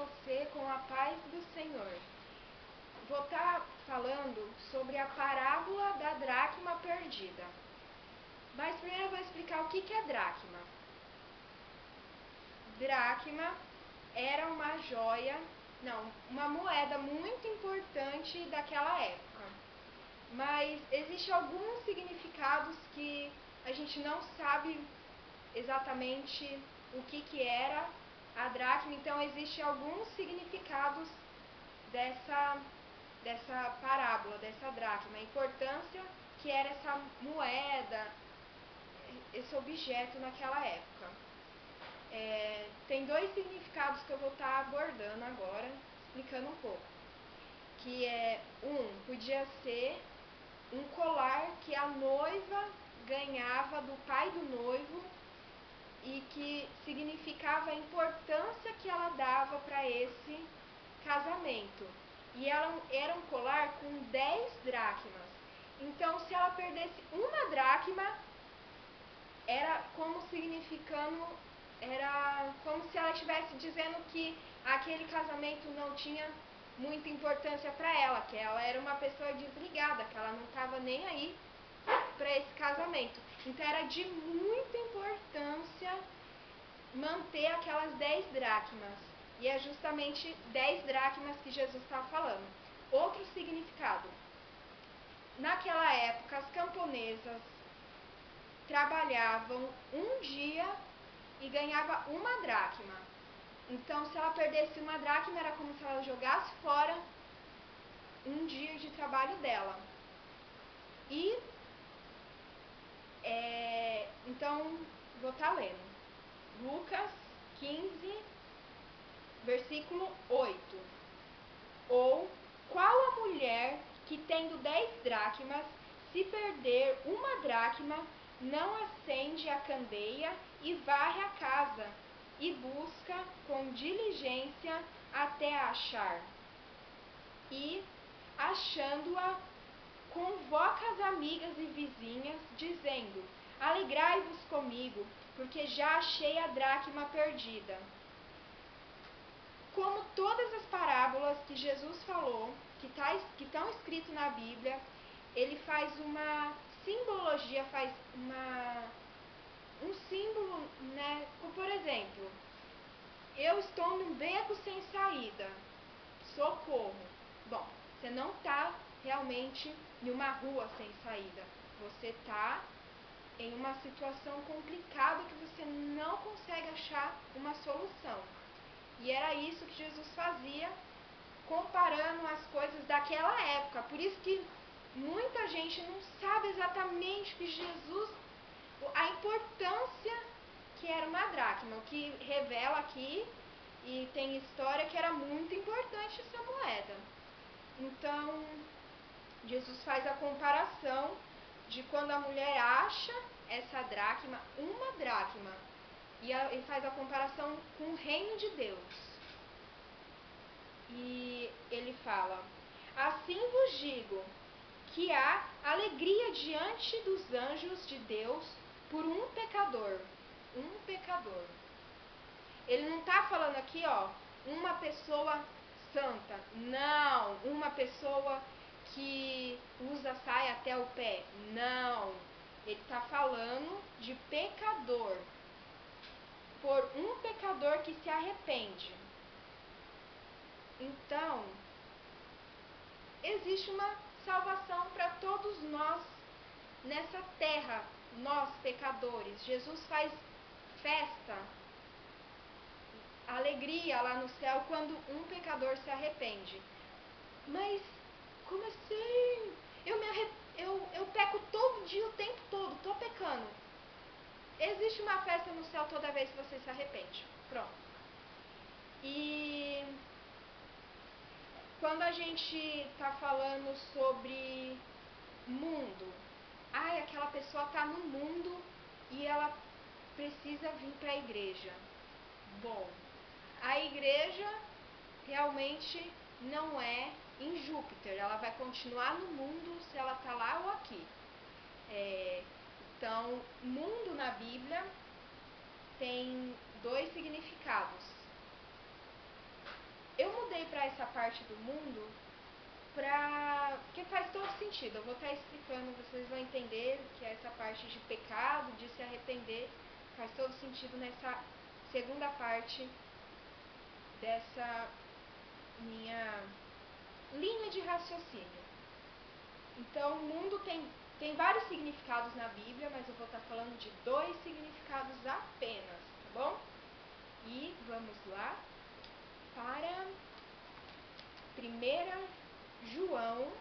você com a paz do Senhor. Vou estar falando sobre a parábola da dracma perdida. Mas primeiro eu vou explicar o que é dracma. Dracma era uma joia, uma moeda muito importante daquela época. Mas existem alguns significados que a gente não sabe exatamente o que era a dracma. Então existem alguns significados dessa parábola, dessa dracma, a importância que era essa moeda, esse objeto naquela época. Tem dois significados que eu vou estar abordando agora, explicando um pouco. Que podia ser um colar que a noiva ganhava do pai do noivo e que significava a importância que ela dava para esse casamento. E era um colar com 10 dracmas. Então, se ela perdesse uma dracma, era como se ela estivesse dizendo que aquele casamento não tinha muita importância para ela, que ela era uma pessoa desligada, que ela não estava nem aí para esse casamento. Então era de muita importância manter aquelas 10 dracmas. E é justamente 10 dracmas que Jesus estava falando. Outro significado. Naquela época, as camponesas trabalhavam um dia e ganhava uma dracma. Então, se ela perdesse uma dracma, era como se ela jogasse fora um dia de trabalho dela. E, então, vou estar lendo. Lucas 15, versículo 8. Ou, qual a mulher que tendo 10 dracmas, se perder uma dracma, não acende a candeia e varre a casa, e busca com diligência até achar. E, achando-a, convoca as amigas e vizinhas, dizendo: alegrai-vos comigo, porque já achei a dracma perdida. Como todas as parábolas que Jesus falou, que estão escritas na Bíblia, ele faz uma simbologia, um símbolo, né? Por exemplo, eu estou num beco sem saída, socorro. Bom, você não está realmente em uma rua sem saída, você está em uma situação complicada que você não consegue achar uma solução. E era isso que Jesus fazia, comparando as coisas daquela época. Por isso que muita gente não sabe exatamente que Jesus, a importância que era uma dracma. O que revela aqui, e tem história, que era muito importante essa moeda. Então, Jesus faz a comparação de quando a mulher acha essa dracma, uma dracma, e ele faz a comparação com o reino de Deus. E ele fala: assim vos digo, que há alegria diante dos anjos de Deus por um pecador. Um pecador. Ele não está falando aqui, uma pessoa santa. Não, uma pessoa que usa saia até o pé. Não, ele está falando de pecador. Por um pecador que se arrepende. Então, existe uma salvação para todos nós nessa terra, nós pecadores. Jesus faz festa, alegria lá no céu quando um pecador se arrepende. Mas, como assim? Eu peco todo dia, o tempo todo, estou pecando. Existe uma festa no céu toda vez que você se arrepende. Pronto. E quando a gente está falando sobre mundo, aquela pessoa está no mundo e ela precisa vir para a igreja. Bom, a igreja realmente não é em Júpiter, ela vai continuar no mundo se ela está lá ou aqui. Então, mundo na Bíblia tem dois significados. parte do mundo, porque faz todo sentido. Eu vou estar explicando, vocês vão entender que essa parte de pecado, de se arrepender, faz todo sentido nessa segunda parte dessa minha linha de raciocínio. Então, o mundo tem vários significados na Bíblia, mas eu vou estar falando de 2 significados apenas, tá bom? E vamos lá para 1 João,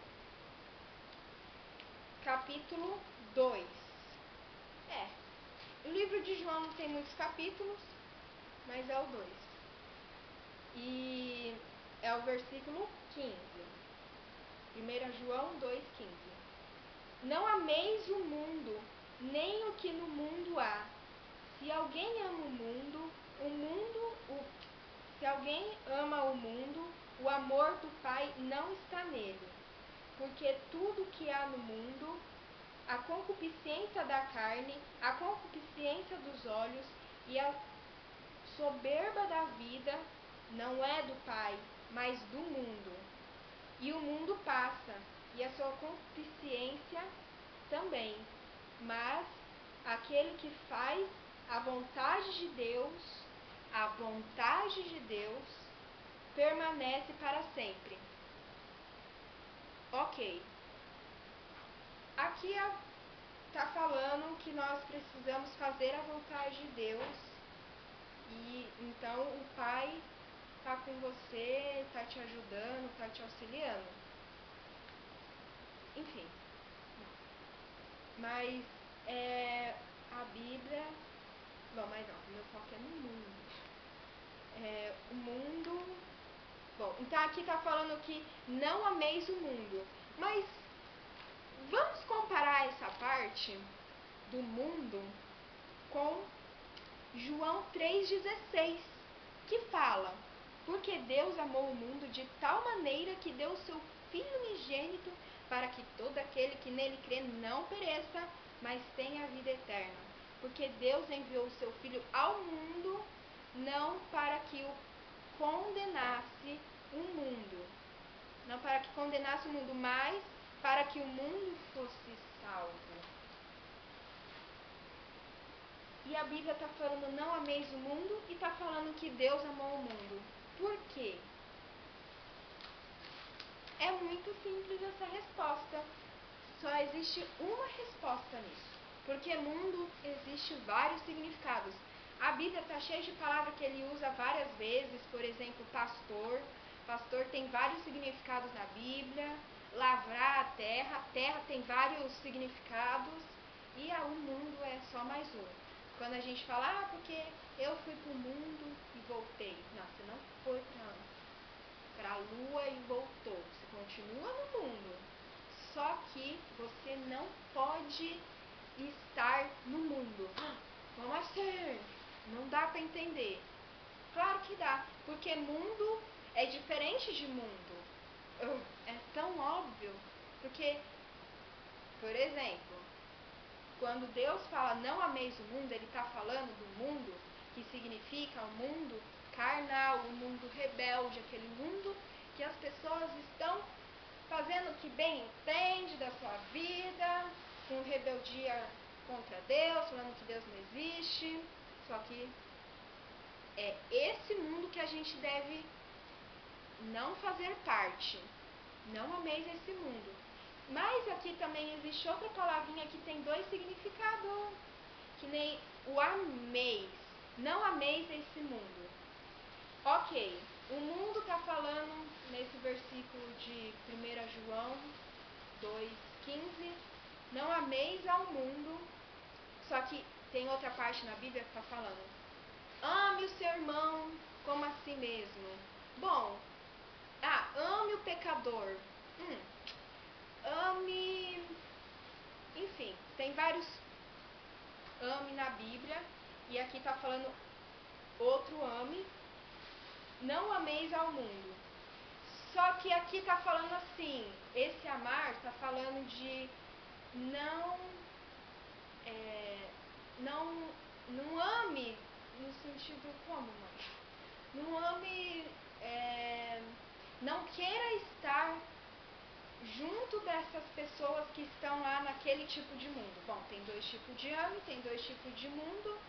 capítulo 2. O livro de João não tem muitos capítulos, mas é o 2. E é o versículo 15. 1 João 2,15. Não ameis o mundo, nem o que no mundo há. Se alguém ama se alguém ama o mundo, o amor do Pai não está nele. Porque tudo que há no mundo, a concupiscência da carne, a concupiscência dos olhos e a soberba da vida, não é do Pai, mas do mundo. E o mundo passa, e a sua concupiscência também. Mas aquele que faz a vontade de Deus, permanece para sempre. Ok. Aqui está falando que nós precisamos fazer a vontade de Deus. E então o Pai está com você, está te ajudando, está te auxiliando. Enfim. Mas a Bíblia... Bom, mas não, o meu foco é no mundo. O mundo... Bom, então aqui está falando que não ameis o mundo. Mas vamos comparar essa parte do mundo com João 3,16, que fala: porque Deus amou o mundo de tal maneira que deu o seu Filho unigênito, para que todo aquele que nele crê não pereça, mas tenha a vida eterna. Porque Deus enviou o seu Filho ao mundo, não para que o condenasse o mundo, não para que condenasse o mundo, mas para que o mundo fosse salvo. E a Bíblia está falando não ameis o mundo e está falando que Deus amou o mundo. Por quê? É muito simples essa resposta. Só existe uma resposta nisso. Porque mundo existe vários significados. A Bíblia está cheia de palavras que ele usa várias vezes. Por exemplo, pastor. Pastor tem vários significados na Bíblia. Lavrar a terra tem vários significados. E o mundo é só mais um. Quando a gente fala, porque eu fui para o mundo e voltei. Não, você não foi para a lua e voltou. Você continua no mundo. Só que você não pode estar no mundo. Como assim? Não dá para entender. Claro que dá, porque mundo é diferente de mundo. É tão óbvio, porque, por exemplo, quando Deus fala não ameis o mundo, ele está falando do mundo que significa o mundo carnal, o mundo rebelde, aquele mundo que as pessoas estão fazendo o que bem entende da sua vida, com rebeldia contra Deus, falando que Deus não existe. Só que é esse mundo que a gente deve não fazer parte. Não ameis esse mundo. Mas aqui também existe outra palavrinha que tem 2 significados. Que nem o ameis. Não ameis esse mundo. Ok, o mundo está falando nesse versículo de 1 João 2,15. Não ameis ao mundo. Só que tem outra parte na Bíblia que está falando: ame o seu irmão como a si mesmo. Bom, ame o pecador. Ame... Enfim, tem vários ame na Bíblia. E aqui está falando outro ame. Não ameis ao mundo. Só que aqui está falando assim, esse amar está falando de não ame no sentido como, mãe? Não ame não queira estar junto dessas pessoas que estão lá naquele tipo de mundo. Bom, tem dois tipos de homem, tem dois tipos de mundo,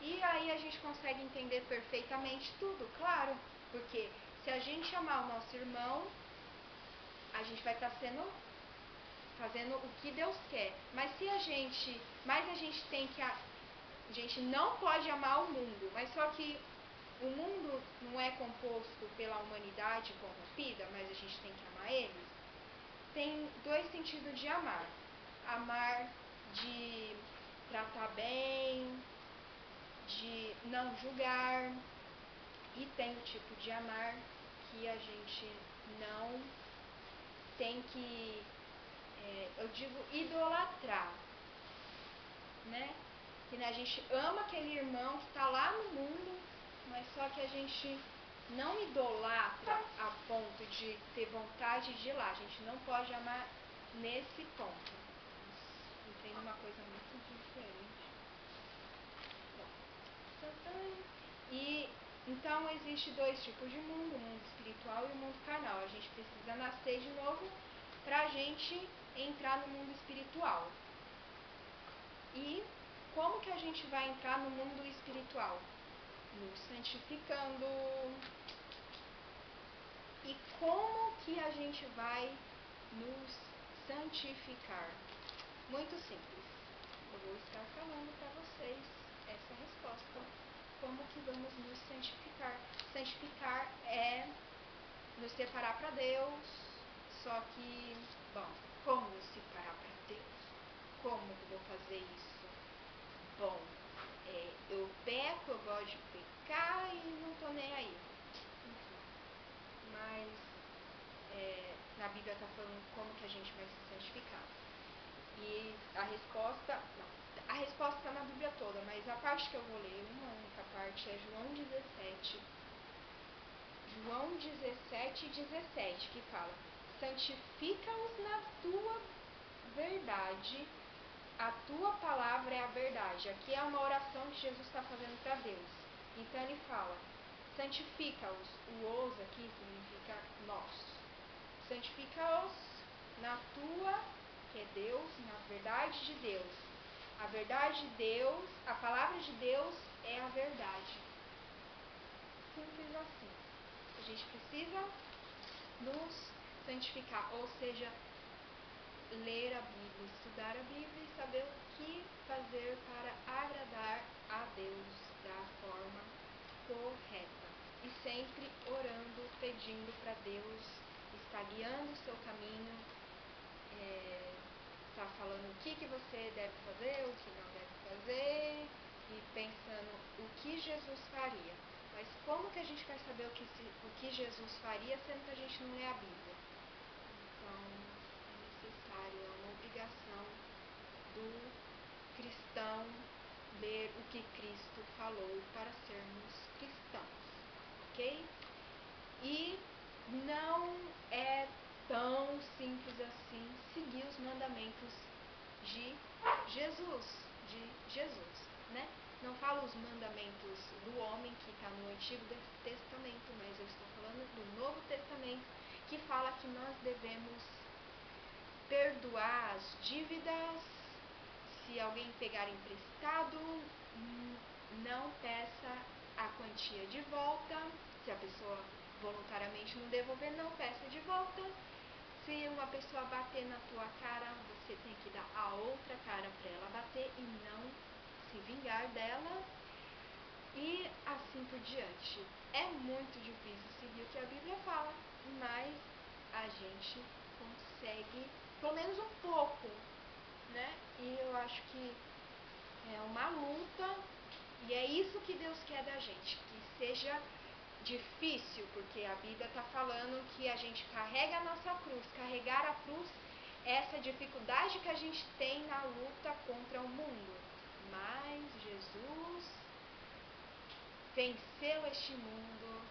e aí a gente consegue entender perfeitamente tudo, claro, porque se a gente amar o nosso irmão, a gente vai estar fazendo o que Deus quer. Mas a gente não pode amar o mundo, mas só que o mundo não é composto pela humanidade corrompida, mas a gente tem que amar eles. Tem dois sentidos de amar. Amar de tratar bem, de não julgar, e tem o tipo de amar que a gente não tem que, eu digo, idolatrar, né? Que a gente ama aquele irmão que está lá no mundo, mas só que a gente não idolatra a ponto de ter vontade de ir lá. A gente não pode amar nesse ponto. Entende uma coisa muito diferente. Bom, e então existe dois tipos de mundo, o mundo espiritual e o mundo carnal. A gente precisa nascer de novo para a gente entrar no mundo espiritual. E como que a gente vai entrar no mundo espiritual? Nos santificando. E como que a gente vai nos santificar? Muito simples. Eu vou estar falando para vocês essa resposta. Como que vamos nos santificar? Santificar é nos separar para Deus, só que, bom, como nos separar para Deus? Como que eu vou fazer isso? Bom, eu peco, eu gosto de pecar e não tô nem aí. Enfim, mas na Bíblia está falando como que a gente vai se santificar. E a resposta está na Bíblia toda, mas a parte que eu vou ler, uma única parte, é João 17. João 17:17, que fala: santifica-os na tua verdade, a tua palavra é a verdade. Aqui é uma oração que Jesus está fazendo para Deus. Então ele fala: santifica-os. O os aqui significa nós. Santifica-os na tua, que é Deus, na verdade de Deus. A verdade de Deus, a palavra de Deus é a verdade. Simples assim. A gente precisa nos santificar, ou seja, ler a Bíblia, estudar a Bíblia e saber o que fazer para agradar a Deus da forma correta. E sempre orando, pedindo para Deus estar guiando o seu caminho, está falando o que você deve fazer, o que não deve fazer, e pensando o que Jesus faria. Mas como que a gente vai saber o que Jesus faria, sendo que a gente não lê a Bíblia? Então, é necessário, é uma obrigação do cristão ler o que Cristo falou para sermos cristãos, ok? E não é tão simples assim seguir os mandamentos de Jesus, né? Não falo os mandamentos do homem que está no Antigo Testamento, mas eu estou falando do Novo Testamento, que fala que nós devemos perdoar as dívidas. Se alguém pegar emprestado, não peça a quantia de volta. Se a pessoa voluntariamente não devolver, não peça de volta. Se uma pessoa bater na tua cara, você tem que dar a outra cara para ela bater e não se vingar dela. E assim por diante. É muito difícil seguir o que a Bíblia fala, mas a gente consegue, pelo menos um pouco, né? E eu acho que é uma luta, e é isso que Deus quer da gente, que seja difícil, porque a Bíblia está falando que a gente carrega a nossa cruz. Carregar a cruz é essa dificuldade que a gente tem na luta contra o mundo. Mas Jesus venceu este mundo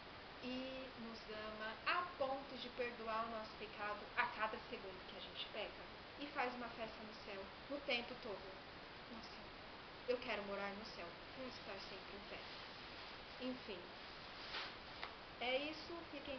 e nos ama a ponto de perdoar o nosso pecado a cada segundo que a gente peca. E faz uma festa no céu, no tempo todo. Nossa, eu quero morar no céu, vou estar sempre em festa. Enfim, é isso, fiquem